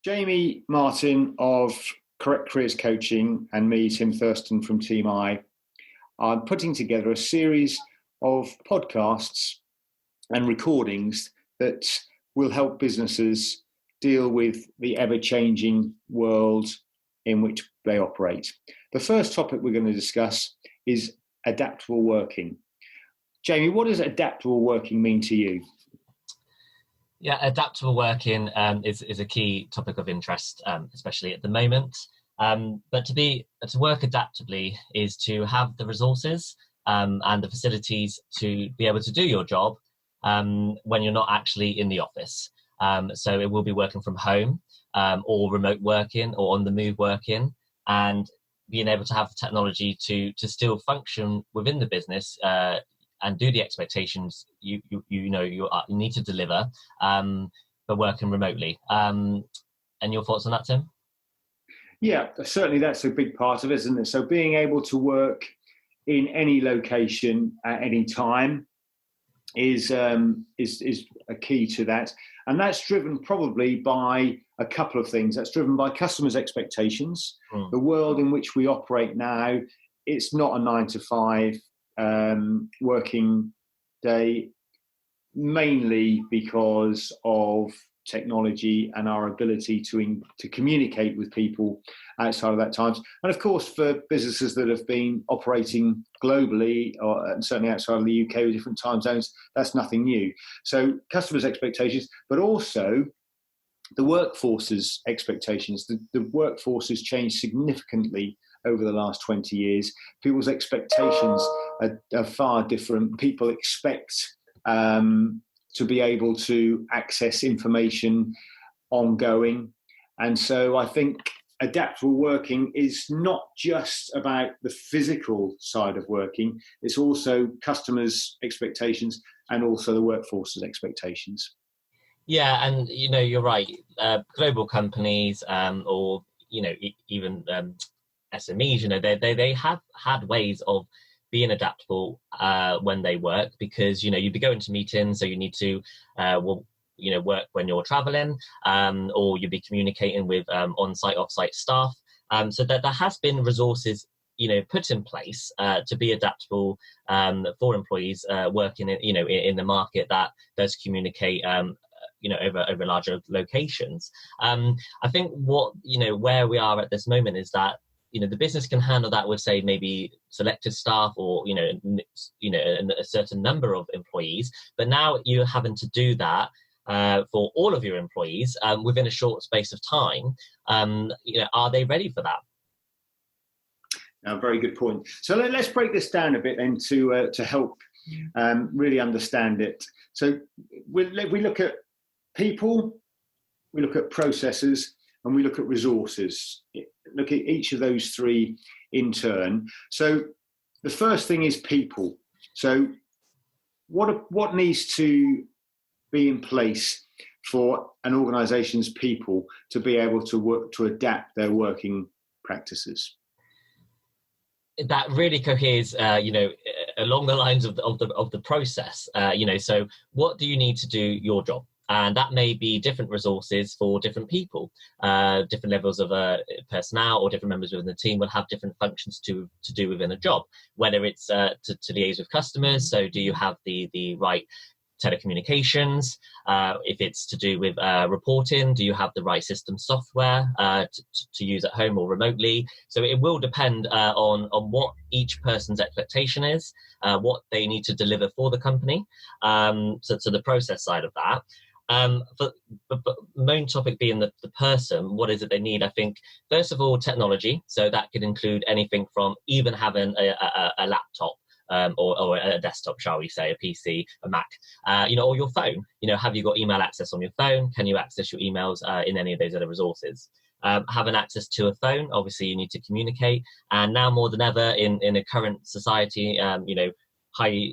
Jamie Martin of Correct Careers Coaching and me, Tim Thurston from Team I, are putting together a series of podcasts and recordings that will help businesses deal with the ever-changing world in which they operate. The first topic we're going to discuss is adaptable working. Jamie, what does adaptable working mean to you? Yeah, adaptable working is a key topic of interest, especially at the moment. But to work adaptably is to have the resources and the facilities to be able to do your job when you're not actually in the office. So it will be working from home or remote working or on the move working, and being able to have the technology to still function within the business and do the expectations you need to deliver, but working remotely. And your thoughts on that, Tim? Yeah, certainly that's a big part of it, isn't it? So being able to work in any location at any time is a key to that. And that's driven probably by a couple of things. That's driven by customers' expectations. The world in which we operate now, it's not a 9 to 5 working day, mainly because of technology and our ability to communicate with people outside of that time. And of course, for businesses that have been operating globally, and certainly outside of the UK with different time zones, that's nothing new. So customers' expectations, but also the workforce's expectations. The workforce has changed significantly over the last 20 years. People's expectations are far different. People expect to be able to access information ongoing. And so I think adaptable working is not just about the physical side of working, it's also customers' expectations and also the workforce's expectations. Yeah, and you're right. Global companies or even SMEs, they have had ways of being adaptable when they work, because you'd be going to meetings, so you need to work when you're traveling, or you'd be communicating with on-site, off-site staff. So that there has been resources put in place to be adaptable for employees working in the market that does communicate over larger locations. I think where we are at this moment is that the business can handle that with, say, maybe selected staff or a certain number of employees, but now you're having to do that for all of your employees within a short space of time. Are they ready for that? Very good point. So let's break this down a bit then to help really understand it. So we look at people, we look at processes, and we look at resources. Look at each of those three in turn. So the first thing is people. So what needs to be in place for an organisation's people to be able to work, to adapt their working practices? That really coheres, along the lines of the process. So what do you need to do your job? And that may be different resources for different people. Different levels of personnel or different members within the team will have different functions to do within a job, whether it's to liaise with customers. So do you have the right telecommunications? If it's to do with reporting, do you have the right system software to use at home or remotely? So it will depend on what each person's expectation is, what they need to deliver for the company. So the process side of that. But the main topic being the person, what is it they need? I think, first of all, technology. So that could include anything from even having a laptop or a desktop, shall we say, a PC, a Mac, or your phone. Have you got email access on your phone? Can you access your emails in any of those other resources? Having access to a phone, obviously you need to communicate. And now more than ever in a current society, high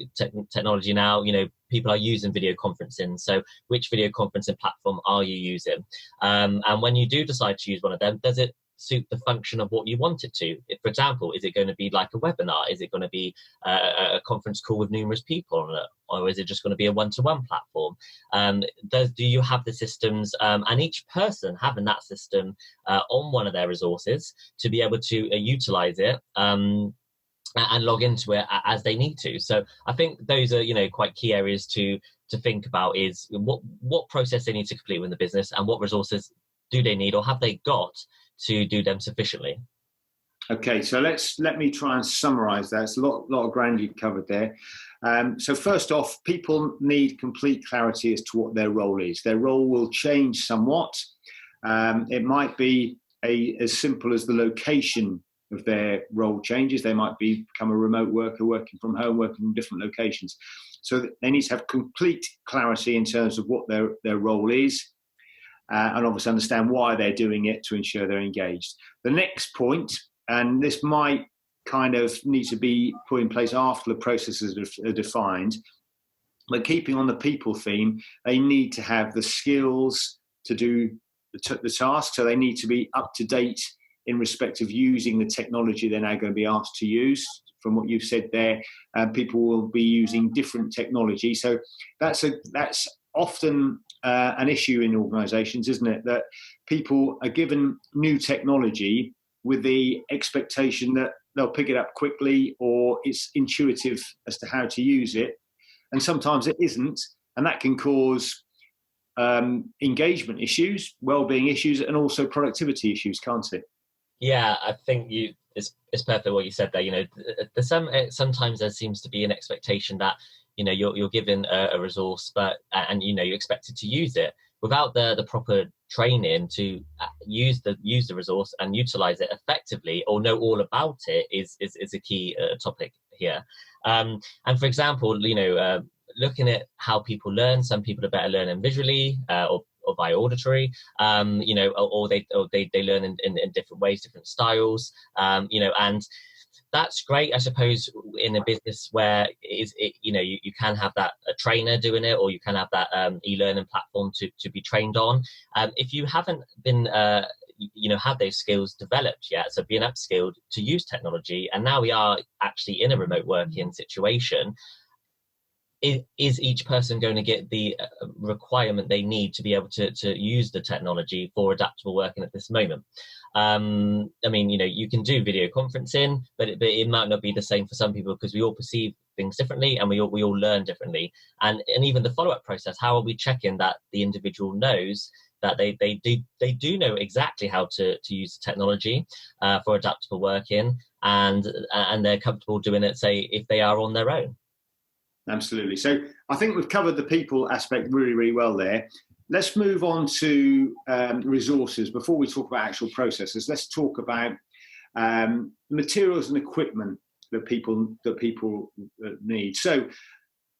technology now, people are using video conferencing. So which video conferencing platform are you using? And when you do decide to use one of them, does it suit the function of what you want it to. For example, is it going to be like a webinar? Is it going to be a conference call with numerous people on it? Or is it just going to be a one-to-one platform? Do you have the systems and each person having that system on one of their resources to be able to utilize it and log into it as they need to? So I think those are, quite key areas to think about, is what process they need to complete with the business and what resources do they need or have they got to do them sufficiently. Okay, so let me try and summarize that. It's a lot of ground you covered there. So first off, people need complete clarity as to what their role is. Their role will change somewhat. It might be as simple as the location of their role changes. They might become a remote worker, working from home, working in different locations. So they need to have complete clarity in terms of what their role is, and obviously understand why they're doing it to ensure they're engaged. The next point, and this might kind of need to be put in place after the processes are defined, but keeping on the people theme, they need to have the skills to do the task. So they need to be up to date in respect of using the technology they're now going to be asked to use. From what you've said there, people will be using different technology. So that's often an issue in organisations, isn't it? That people are given new technology with the expectation that they'll pick it up quickly or it's intuitive as to how to use it. And sometimes it isn't. And that can cause engagement issues, well-being issues, and also productivity issues, can't it? Yeah, I think it's perfect what you said there. Sometimes there seems to be an expectation that you're given a resource, and you expected to use it without the proper training to use the resource and utilize it effectively, or know all about it is a key topic here. And for example, looking at how people learn, some people are better learning visually or by auditory, or they learn in different ways, different styles, and that's great, I suppose, in a business where you can have that a trainer doing it, or you can have that e-learning platform to be trained on. If you haven't been have those skills developed yet, so being upskilled to use technology, and now we are actually in a remote working situation, is each person going to get the requirement they need to be able to use the technology for adaptable working at this moment? You can do video conferencing, but it might not be the same for some people, because we all perceive things differently and we all learn differently. And even the follow-up process, how are we checking that the individual knows that they do know exactly how to use the technology for adaptable working, and they're comfortable doing it, say, if they are on their own? Absolutely. So I think we've covered the people aspect really, really well there. Let's move on to resources. Before we talk about actual processes, let's talk about materials and equipment that people need. So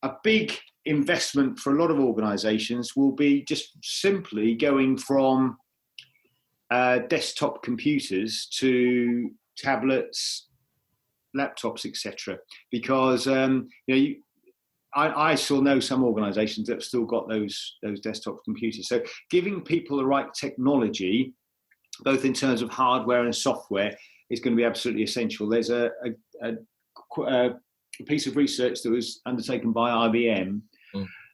a big investment for a lot of organisations will be just simply going from desktop computers to tablets, laptops, etc. Because I still know some organisations that have still got those desktop computers. So giving people the right technology, both in terms of hardware and software, is going to be absolutely essential. There's a piece of research that was undertaken by IBM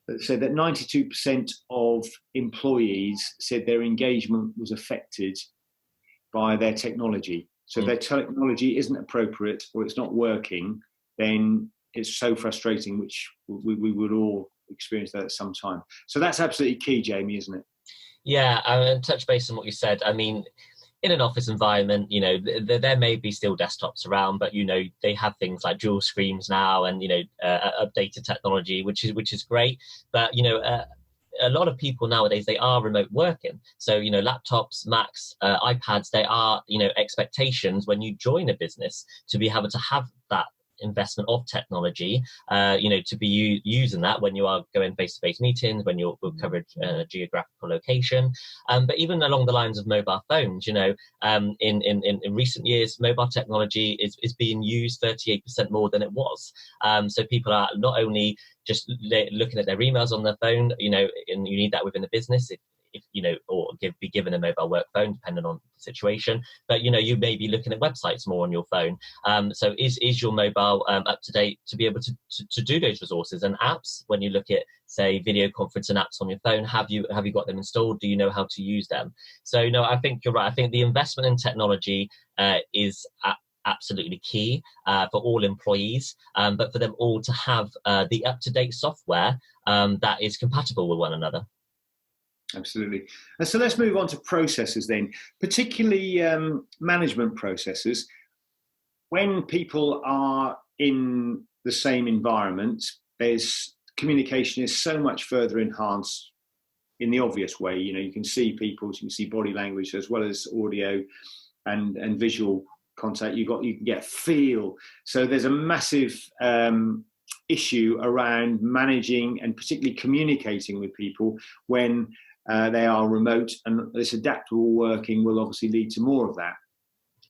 that said that 92% of employees said their engagement was affected by their technology. So if their technology isn't appropriate or it's not working, then it's so frustrating, which we would all experience that at some time. So that's absolutely key, Jamie, isn't it? Yeah, and touch base on what you said. I mean, in an office environment, there may be still desktops around, but they have things like dual screens now, and updated technology, which is great. But a lot of people nowadays, they are remote working. So laptops, Macs, iPads, they are expectations when you join a business to be able to have that investment of technology, to be using that when you are going face-to-face meetings, when you're covering a geographical location. But even along the lines of mobile phones, in recent years, mobile technology is being used 38% more than it was. So people are not only just looking at their emails on their phone, and you need that within the business. if or be given a mobile work phone, depending on the situation. But you may be looking at websites more on your phone. So is your mobile up to date to be able to do those resources and apps? When you look at, say, video conferencing apps on your phone, have you got them installed? Do you know how to use them? So no, I think you're right. I think the investment in technology is absolutely key for all employees, but for them all to have the up-to-date software that is compatible with one another. Absolutely. And so let's move on to processes then, particularly management processes. When people are in the same environment, communication is so much further enhanced in the obvious way. You can see people, you can see body language as well as audio and visual contact. You can get feel. So there's a massive issue around managing and particularly communicating with people when they are remote, and this adaptable working will obviously lead to more of that.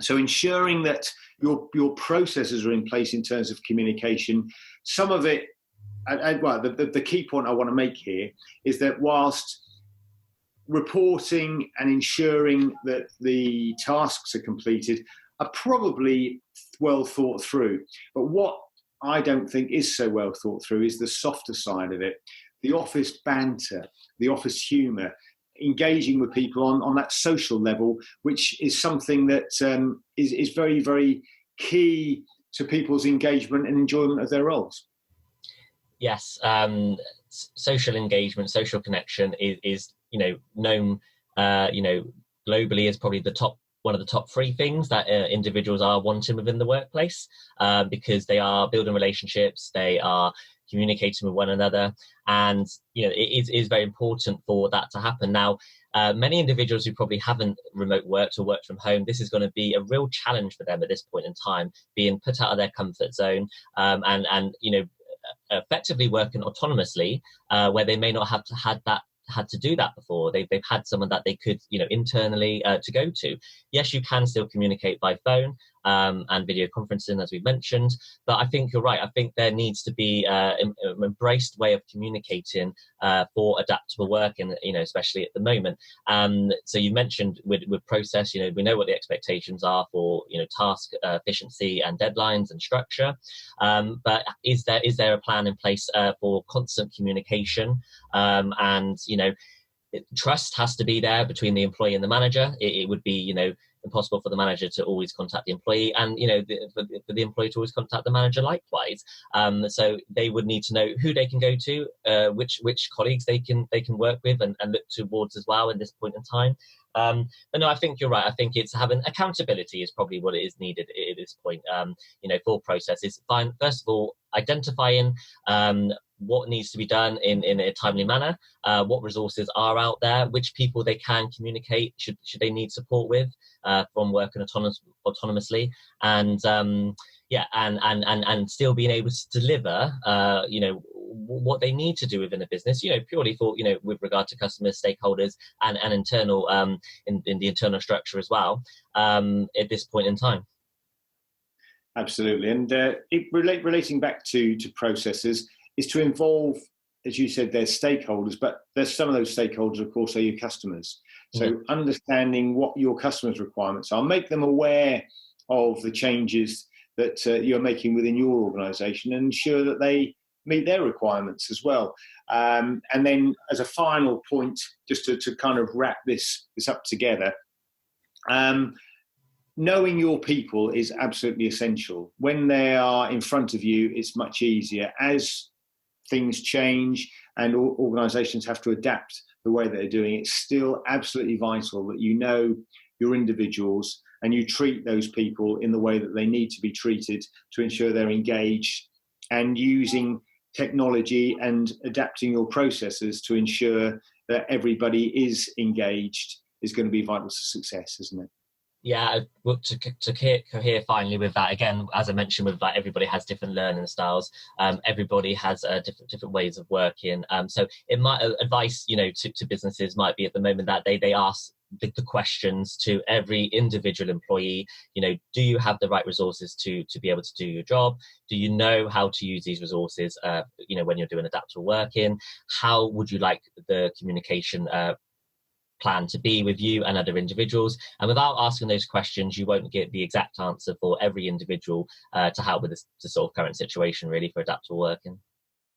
So ensuring that your processes are in place in terms of communication. Some of it, the key point I want to make here is that whilst reporting and ensuring that the tasks are completed are probably well thought through, but what I don't think is so well thought through is the softer side of it, the office banter, the office humour, engaging with people on that social level, which is something that is very, very key to people's engagement and enjoyment of their roles. Yes, social engagement, social connection is known globally as probably one of the top three things that individuals are wanting within the workplace, because they are building relationships, they are communicating with one another, and it is very important for that to happen. Now, many individuals who probably haven't remote worked or worked from home, this is going to be a real challenge for them at this point in time, being put out of their comfort zone, and effectively working autonomously, where they may not have had to do that before. They've had someone that they could internally to go to. Yes, you can still communicate by phone and video conferencing, as we've mentioned, but I think you're right. I think there needs to be an embraced way of communicating for adaptable working, especially at the moment. So you mentioned with process, we know what the expectations are for task efficiency and deadlines and structure, but is there a plan in place for constant communication, and trust has to be there between the employee and the manager. It would be impossible for the manager to always contact the employee, and for the employee to always contact the manager likewise. So they would need to know who they can go to, which colleagues they can work with and look towards as well at this point in time. But no, I think you're right. I think it's having accountability is probably what it is needed at this point. For processes, first of all, identifying what needs to be done in a timely manner, what resources are out there, which people they can communicate should they need support with from working autonomously, and and still being able to deliver what they need to do within a business, purely for with regard to customers, stakeholders, and internal in the internal structure as well, at this point in time. Absolutely. And relating back to processes is to involve, as you said, there's stakeholders, but there's some of those stakeholders, of course, are your customers. So understanding what your customers' requirements are, make them aware of the changes that you're making within your organisation, and ensure that they meet their requirements as well. And then as a final point, just to kind of wrap this up together, knowing your people is absolutely essential. When they are in front of you, it's much easier. As things change and organisations have to adapt the way that they're doing, it's still absolutely vital that you know your individuals and you treat those people in the way that they need to be treated to ensure they're engaged, and using technology and adapting your processes to ensure that everybody is engaged is going to be vital to success, isn't it? Yeah, well, to cohere finally with that, again, as I mentioned, with that, everybody has different learning styles. Everybody has different ways of working. So it might advice, to businesses might be at the moment that they ask the questions to every individual employee. Do you have the right resources to be able to do your job? Do you know how to use these resources? When you're doing adaptable working, how would you like the communication plan to be with you and other individuals. And without asking those questions, you won't get the exact answer for every individual to help with this sort of current situation, really, for adaptable working.